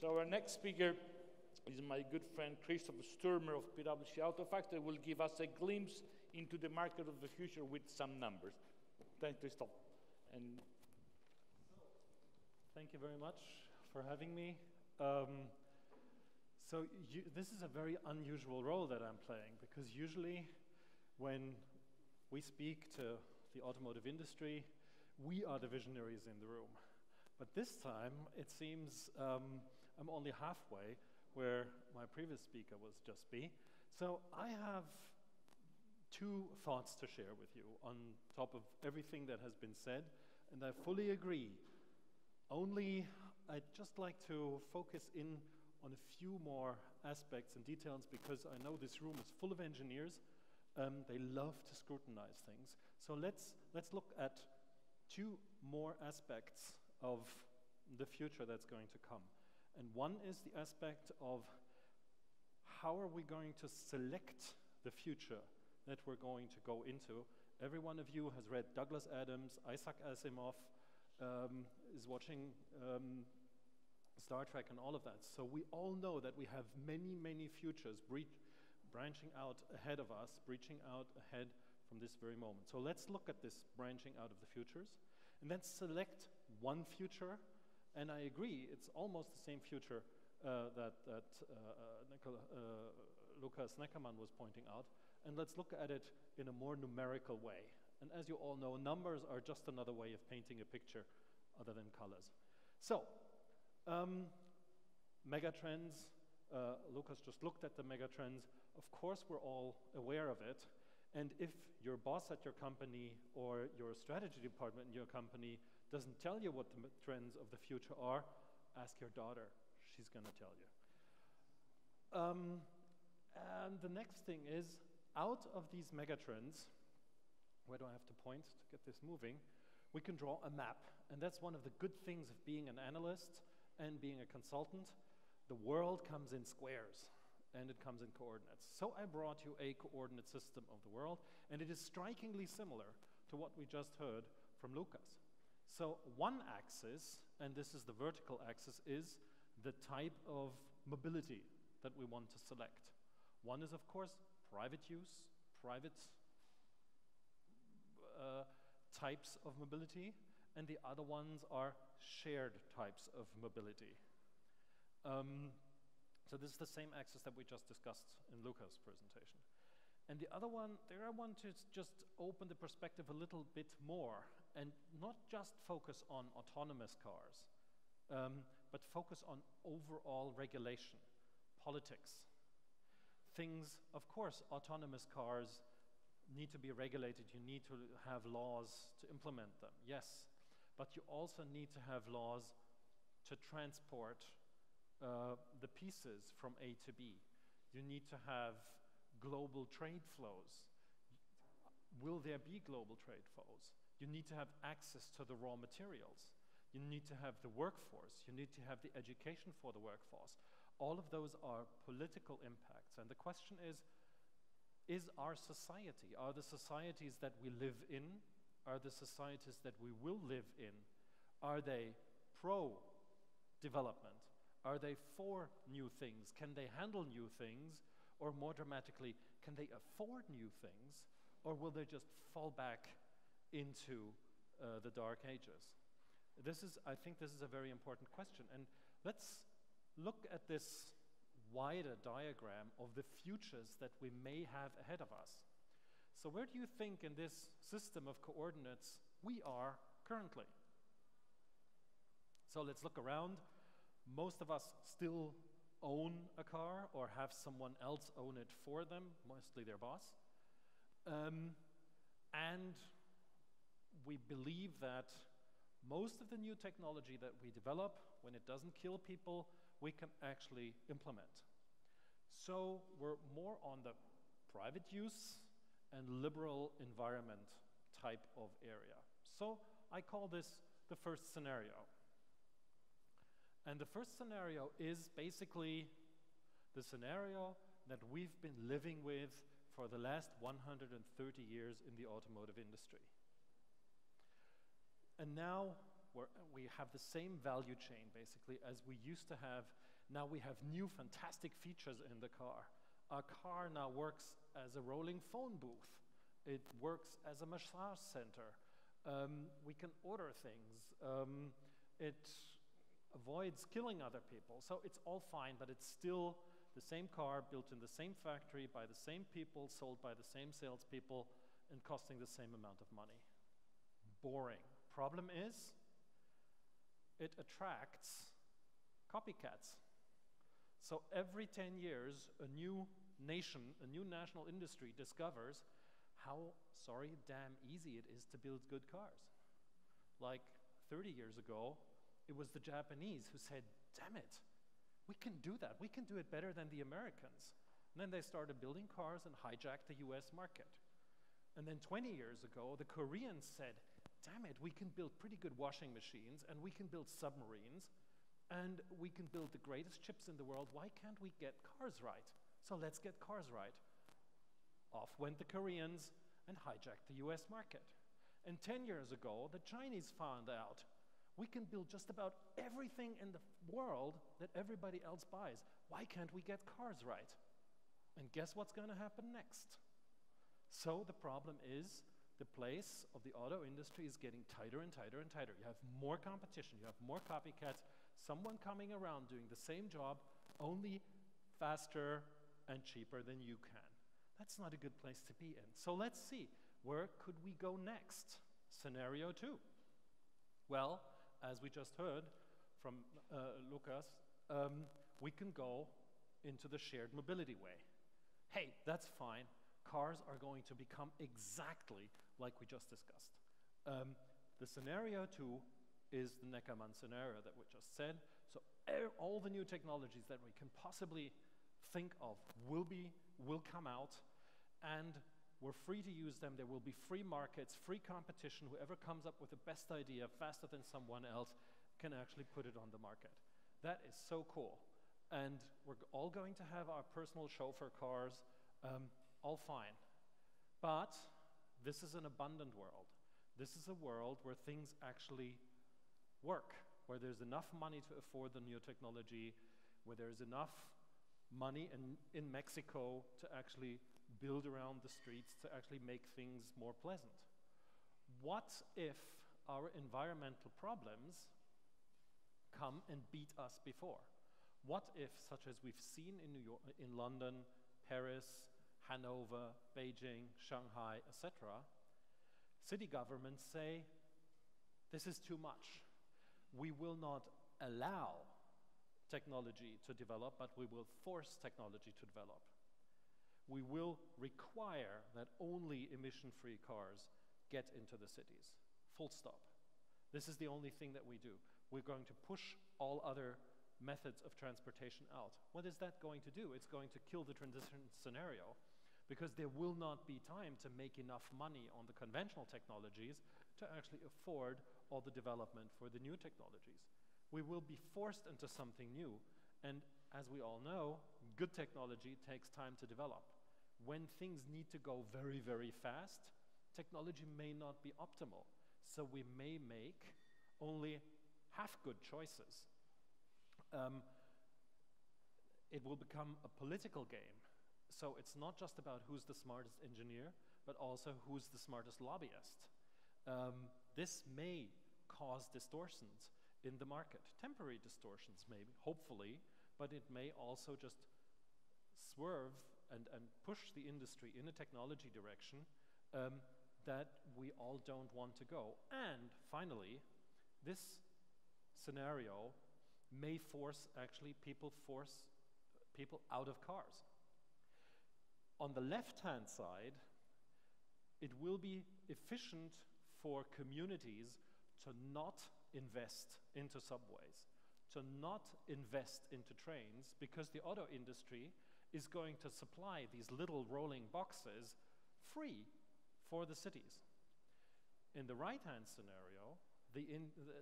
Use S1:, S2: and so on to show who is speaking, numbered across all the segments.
S1: So our next speaker is my good friend Christoph Stürmer of PwC AUTOFACTS, that will give us a glimpse into the market of the future with some numbers. Thanks, Christoph. And
S2: thank you very much for having me. This is a very unusual role that I'm playing, because usually when we speak to the automotive industry, we are the visionaries in the room. But this time, it seems I'm only halfway where my previous speaker was just me. So I have two thoughts to share with you on top of everything that has been said, and I fully agree. Only I'd just like to focus in on a few more aspects and details, because I know this room is full of engineers. They love to scrutinize things. So let's look at two more aspects of the future that's going to come. And one is the aspect of how are we going to select the future that we're going to go into. Every one of you has read Douglas Adams, Isaac Asimov, is watching Star Trek and all of that. So we all know that we have many, many futures branching out ahead of us, breaching out ahead from this very moment. So let's look at this branching out of the futures, and then select one future. And I agree, it's almost the same future that Lukas Neckermann was pointing out. And let's look at it in a more numerical way. And as you all know, numbers are just another way of painting a picture other than colors. So, megatrends. Lukas just looked at the megatrends. Of course, we're all aware of it. And if your boss at your company or your strategy department in your company doesn't tell you what the trends of the future are, ask your daughter. She's going to tell you. And the next thing is, out of these megatrends, where do I have to point to get this moving? We can draw a map. And that's one of the good things of being an analyst and being a consultant. The world comes in squares, and it comes in coordinates. So I brought you a coordinate system of the world, and it is strikingly similar to what we just heard from Lukas. So one axis, and this is the vertical axis, is the type of mobility that we want to select. One is, of course, private use, private types of mobility, and the other ones are shared types of mobility. So this is the same axis that we just discussed in Lukas' presentation. And the other one, there I want to just open the perspective a little bit more and not just focus on autonomous cars, but focus on overall regulation, politics. Things, of course, autonomous cars need to be regulated. You need to have laws to implement them, yes. But you also need to have laws to transport the pieces from A to B. You need to have global trade flows. Will there be global trade flows? You need to have access to the raw materials. You need to have the workforce. You need to have the education for the workforce. All of those are political impacts. And the question is our society, are the societies that we live in, are the societies that we will live in, are they pro-development? Are they for new things? Can they handle new things? Or more dramatically, can they afford new things? Or will they just fall back into the dark ages? I think this is a very important question. And let's look at this wider diagram of the futures that we may have ahead of us. So where do you think in this system of coordinates we are currently? So let's look around. Most of us still own a car or have someone else own it for them, mostly their boss. And we believe that most of the new technology that we develop, when it doesn't kill people, we can actually implement. So we're more on the private use and liberal environment type of area. So I call this the first scenario. And the first scenario is basically the scenario that we've been living with for the last 130 years in the automotive industry. And now where we have the same value chain, basically, as we used to have. Now we have new fantastic features in the car. Our car now works as a rolling phone booth. It works as a massage center. We can order things. It avoids killing other people. So it's all fine, but it's still the same car built in the same factory by the same people, sold by the same salespeople, and costing the same amount of money. Boring. Problem is, it attracts copycats. So every 10 years, a new nation, a new national industry discovers how, damn easy it is to build good cars. Like 30 years ago, it was the Japanese who said, damn it, we can do that. We can do it better than the Americans. And then they started building cars and hijacked the US market. And then 20 years ago, the Koreans said, damn it, we can build pretty good washing machines, and we can build submarines, and we can build the greatest chips in the world. Why can't we get cars right? So let's get cars right. Off went the Koreans and hijacked the US market. And 10 years ago, the Chinese found out we can build just about everything in the world that everybody else buys. Why can't we get cars right? And guess what's going to happen next? So the problem is the place of the auto industry is getting tighter and tighter and tighter. You have more competition, you have more copycats, someone coming around doing the same job, only faster and cheaper than you can. That's not a good place to be in. So let's see, where could we go next? Scenario 2. Well, as we just heard from Lucas, we can go into the shared mobility way. Hey, that's fine. Cars are going to become exactly like we just discussed. The scenario 2 is the Neckermann scenario that we just said. So all the new technologies that we can possibly think of will come out, and we're free to use them. There will be free markets, free competition. Whoever comes up with the best idea faster than someone else can actually put it on the market. That is so cool. And we're all going to have our personal chauffeur cars, all fine. But this is an abundant world. This is a world where things actually work, where there's enough money to afford the new technology, where there's enough money in Mexico to actually build around the streets, to actually make things more pleasant. What if our environmental problems come and beat us before? What if, such as we've seen in New York, in London, Paris, Hanover, Beijing, Shanghai, etc., city governments say, this is too much. We will not allow technology to develop, but we will force technology to develop. We will require that only emission-free cars get into the cities. Full stop. This is the only thing that we do. We're going to push all other methods of transportation out. What is that going to do? It's going to kill the transition scenario, because there will not be time to make enough money on the conventional technologies to actually afford all the development for the new technologies. We will be forced into something new, and as we all know, good technology takes time to develop. When things need to go very, very fast, technology may not be optimal, so we may make only half good choices. It will become a political game. So it's not just about who's the smartest engineer, but also who's the smartest lobbyist. This may cause distortions in the market, temporary distortions maybe, hopefully, but it may also just swerve and push the industry in a technology direction that we all don't want to go. And finally, this scenario may force people out of cars. On the left-hand side, it will be efficient for communities to not invest into subways, to not invest into trains, because the auto industry is going to supply these little rolling boxes free for the cities. In the right-hand scenario, the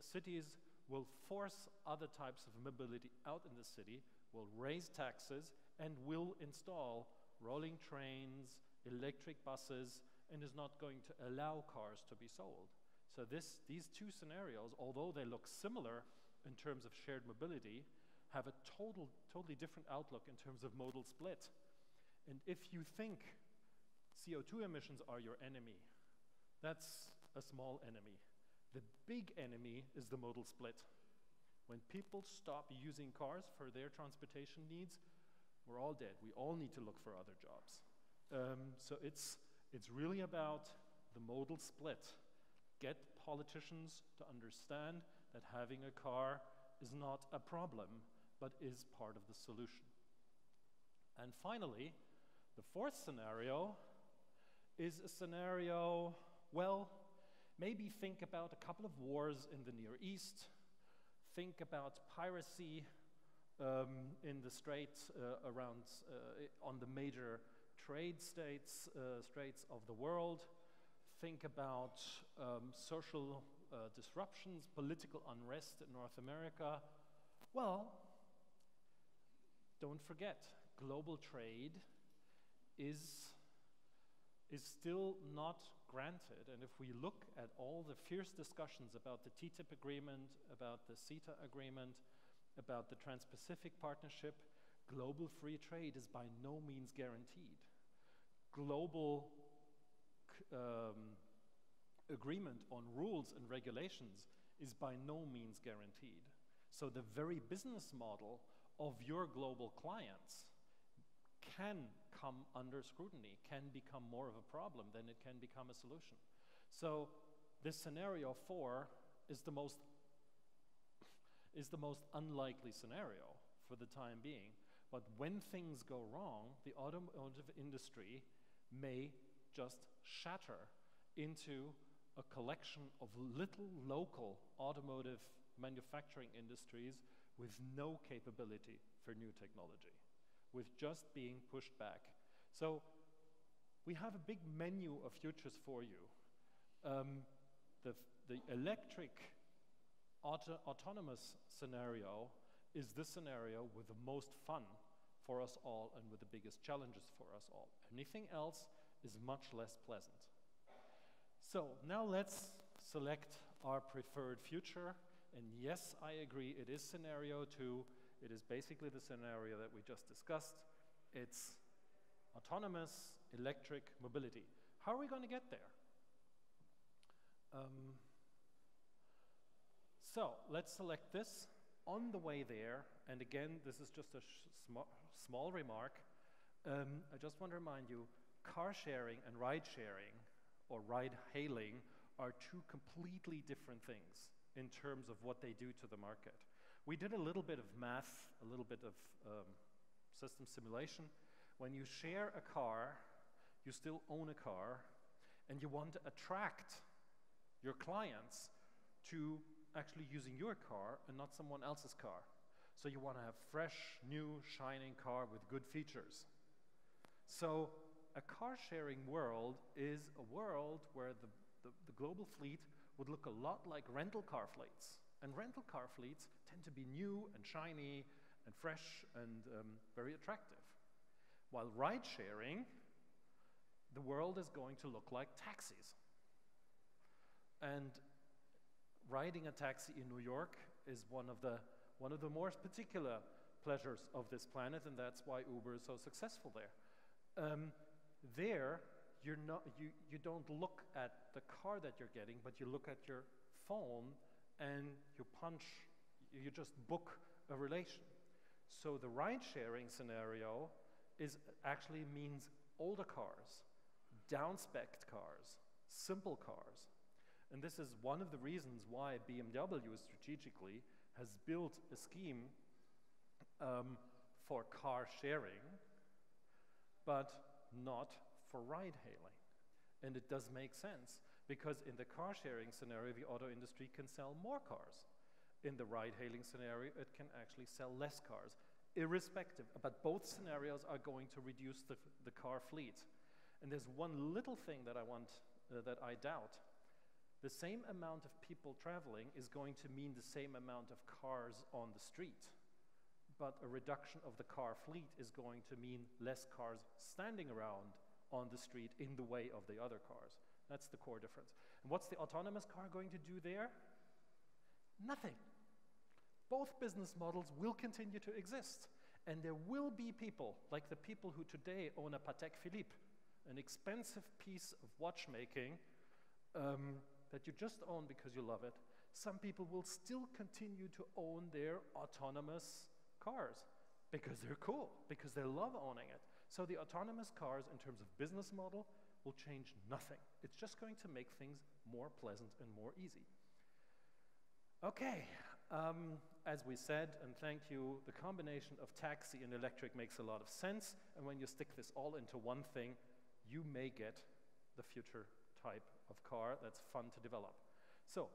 S2: cities will force other types of mobility out in the city, will raise taxes, and will install rolling trains, electric buses, and is not going to allow cars to be sold. So these two scenarios, although they look similar in terms of shared mobility, have a totally different outlook in terms of modal split. And if you think CO2 emissions are your enemy, that's a small enemy. The big enemy is the modal split. When people stop using cars for their transportation needs, we're all dead. We all need to look for other jobs. So it's really about the modal split. Get politicians to understand that having a car is not a problem, but is part of the solution. And finally, the fourth scenario is a scenario, well, maybe think about a couple of wars in the Near East, think about piracy in the straits on the major trade straits of the world, think about social disruptions, political unrest in North America. Well, don't forget, global trade is still not granted. And if we look at all the fierce discussions about the TTIP agreement, about the CETA agreement, about the Trans-Pacific Partnership, global free trade is by no means guaranteed. Global agreement on rules and regulations is by no means guaranteed. So the very business model of your global clients can come under scrutiny, can become more of a problem than it can become a solution. So this scenario 4 is the most unlikely scenario for the time being. But when things go wrong, the automotive industry may just shatter into a collection of little local automotive manufacturing industries with no capability for new technology, with just being pushed back. So we have a big menu of futures for you. The electric autonomous scenario is the scenario with the most fun for us all and with the biggest challenges for us all. Anything else is much less pleasant. So now let's select our preferred future. And yes, I agree, it is scenario 2. It is basically the scenario that we just discussed. It's autonomous electric mobility. How are we going to get there? So let's select this. On the way there, and again, this is just a small remark, I just want to remind you, car sharing and ride sharing, or ride hailing, are two completely different things in terms of what they do to the market. We did a little bit of math, a little bit of system simulation. When you share a car, you still own a car, and you want to attract your clients to actually using your car and not someone else's car. So you want to have fresh, new, shining car with good features. So a car-sharing world is a world where the global fleet would look a lot like rental car fleets. And rental car fleets tend to be new and shiny and fresh and very attractive. While ride-sharing, the world is going to look like taxis. And riding a taxi in New York is one of the more particular pleasures of this planet, and that's why Uber is so successful there. There, you don't look at the car that you're getting, but you look at your phone and you just book a relation. So the ride-sharing scenario actually means older cars, down-spec'd cars, simple cars. And this is one of the reasons why BMW strategically has built a scheme for car sharing, but not for ride hailing. And it does make sense, because in the car sharing scenario, the auto industry can sell more cars. In the ride hailing scenario, it can actually sell less cars, irrespective. But both scenarios are going to reduce the car fleet. And there's one little thing that I doubt. The same amount of people traveling is going to mean the same amount of cars on the street. But a reduction of the car fleet is going to mean less cars standing around on the street in the way of the other cars. That's the core difference. And what's the autonomous car going to do there? Nothing. Both business models will continue to exist. And there will be people, like the people who today own a Patek Philippe, an expensive piece of watchmaking that you just own because you love it. Some people will still continue to own their autonomous cars because they're cool, because they love owning it. So the autonomous cars, in terms of business model, will change nothing. It's just going to make things more pleasant and more easy. Okay, as we said, and thank you, the combination of taxi and electric makes a lot of sense, and when you stick this all into one thing, you may get the future type of car that's fun to develop. So,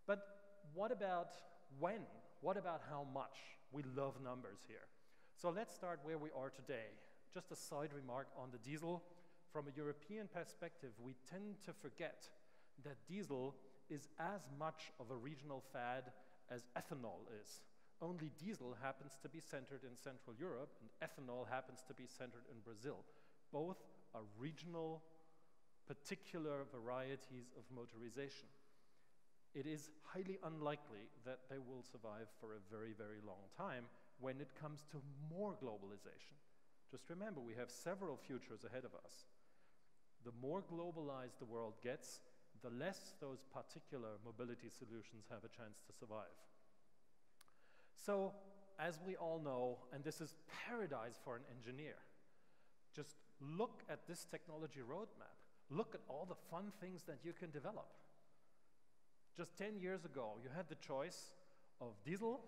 S2: but what about when? What about how much? We love numbers here. So let's start where we are today. Just a side remark on the diesel. From a European perspective, we tend to forget that diesel is as much of a regional fad as ethanol is. Only diesel happens to be centered in Central Europe, and ethanol happens to be centered in Brazil. Both are regional, particular varieties of motorization. It is highly unlikely that they will survive for a very, very long time when it comes to more globalization. Just remember, we have several futures ahead of us. The more globalized the world gets, the less those particular mobility solutions have a chance to survive. So, as we all know, and this is paradise for an engineer, just look at this technology roadmap. Look at all the fun things that you can develop. Just 10 years ago, you had the choice of diesel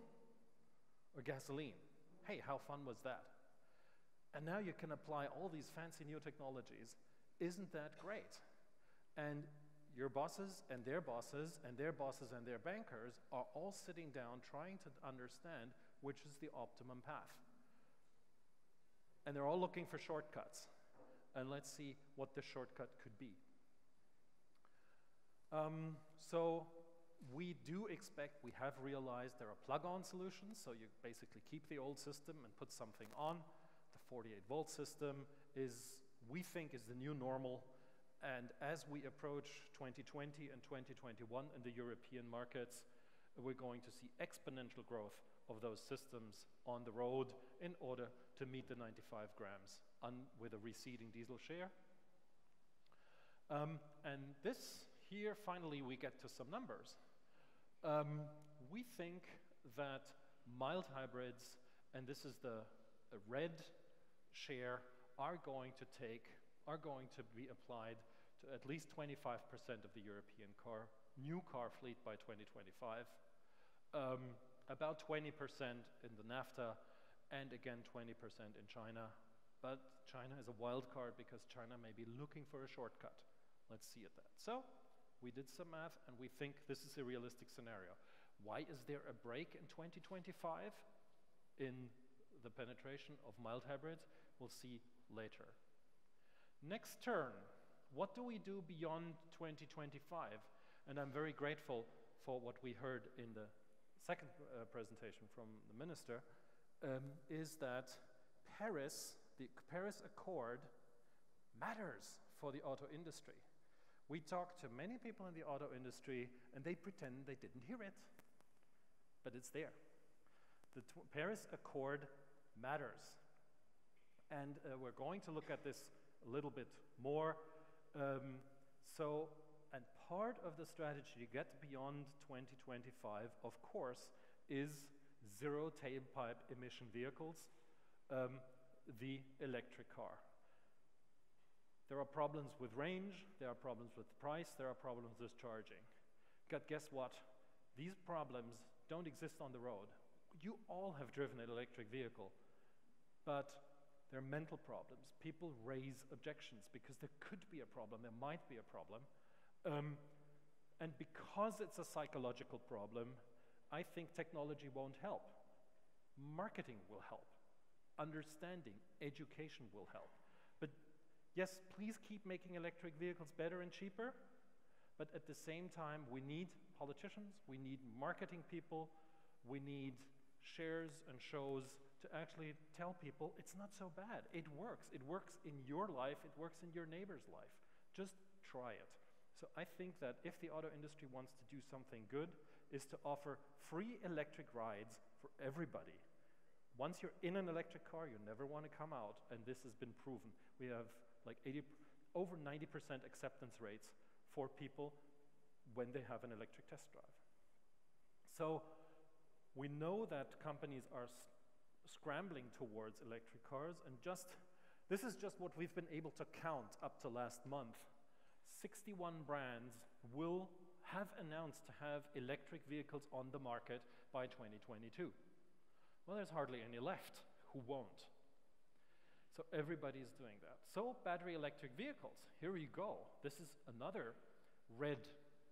S2: or gasoline. Hey, how fun was that? And now you can apply all these fancy new technologies. Isn't that great? And your bosses and their bosses and their bosses and their bankers are all sitting down trying to understand which is the optimum path. And they're all looking for shortcuts. And let's see what the shortcut could be. So we do expect, we have realized there are plug-on solutions, so you basically keep the old system and put something on. The 48-volt system is, we think, is the new normal, and as we approach 2020 and 2021 in the European markets, we're going to see exponential growth of those systems on the road in order to meet the 95 grams with a receding diesel share. And this here, finally, we get to some numbers. We think that mild hybrids, and this is the red share, are going to be applied to at least 25% of the European new car fleet by 2025. About 20% in the NAFTA, and again 20% in China. But China is a wild card because China may be looking for a shortcut. Let's see at that. So we did some math, and we think this is a realistic scenario. Why is there a break in 2025 in the penetration of mild hybrids? We'll see later. Next turn, what do we do beyond 2025? And I'm very grateful for what we heard in the second presentation from the minister, is that the Paris Accord matters for the auto industry. We talked to many people in the auto industry, and they pretend they didn't hear it, but it's there. The Paris Accord matters. And we're going to look at this a little bit more. And part of the strategy to get beyond 2025, of course, is zero tailpipe emission vehicles, the electric car. There are problems with range, there are problems with price, there are problems with charging. But guess what? These problems don't exist on the road. You all have driven an electric vehicle, but they're mental problems. People raise objections because there could be a problem, there might be a problem. And because it's a psychological problem, I think technology won't help. Marketing will help. Understanding, education will help. But yes, please keep making electric vehicles better and cheaper, but at the same time, we need politicians, we need marketing people, we need shares and shows to actually tell people it's not so bad. It works. It works in your life, it works in your neighbor's life. Just try it. So I think that if the auto industry wants to do something good, is to offer free electric rides for everybody. Once you're in an electric car, you never want to come out, and this has been proven. We have like over 90% acceptance rates for people when they have an electric test drive. So we know that companies are scrambling towards electric cars, and this is just what we've been able to count up to last month. 61 brands will have announced to have electric vehicles on the market by 2022. Well, there's hardly any left who won't. So everybody's doing that. So battery electric vehicles, here you go. This is another red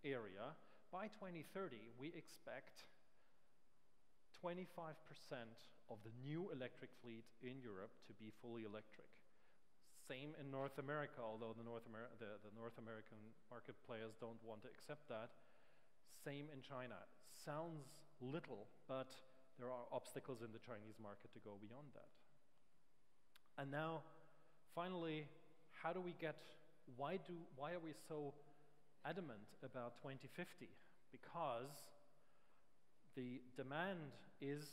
S2: area. By 2030, we expect 25% of the new electric fleet in Europe to be fully electric. Same in North America, although the North American market players don't want to accept that. Same in China. Sounds little, but there are obstacles in the Chinese market to go beyond that. And now, finally, why are we so adamant about 2050? Because the demand is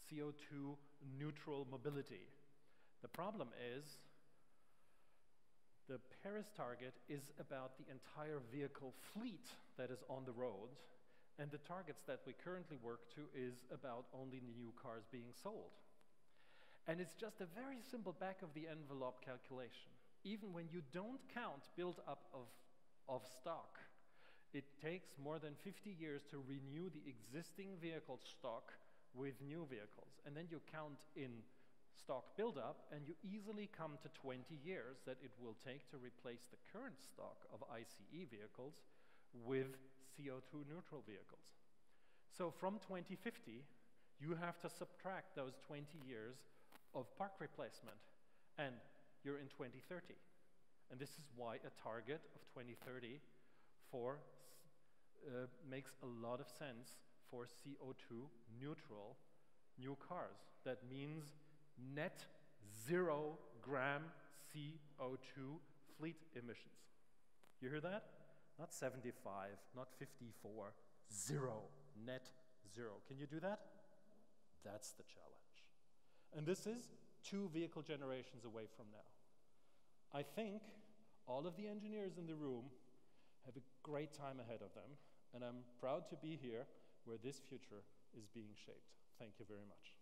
S2: CO2 neutral mobility. The problem is the Paris target is about the entire vehicle fleet that is on the road, and the targets that we currently work to is about only new cars being sold. And it's just a very simple back of the envelope calculation. Even when you don't count build up of stock, it takes more than 50 years to renew the existing vehicle stock with new vehicles. And then you count in stock buildup, and you easily come to 20 years that it will take to replace the current stock of ICE vehicles with CO2 neutral vehicles. So from 2050, you have to subtract those 20 years of park replacement, and you're in 2030. And this is why a target of 2030 makes a lot of sense for CO2 neutral new cars. That means net 0 gram CO2 fleet emissions. You hear that? Not 75, not 54, 0, net 0. Can you do that? That's the challenge. And this is 2 vehicle generations away from now. I think all of the engineers in the room have a great time ahead of them, and I'm proud to be here where this future is being shaped. Thank you very much.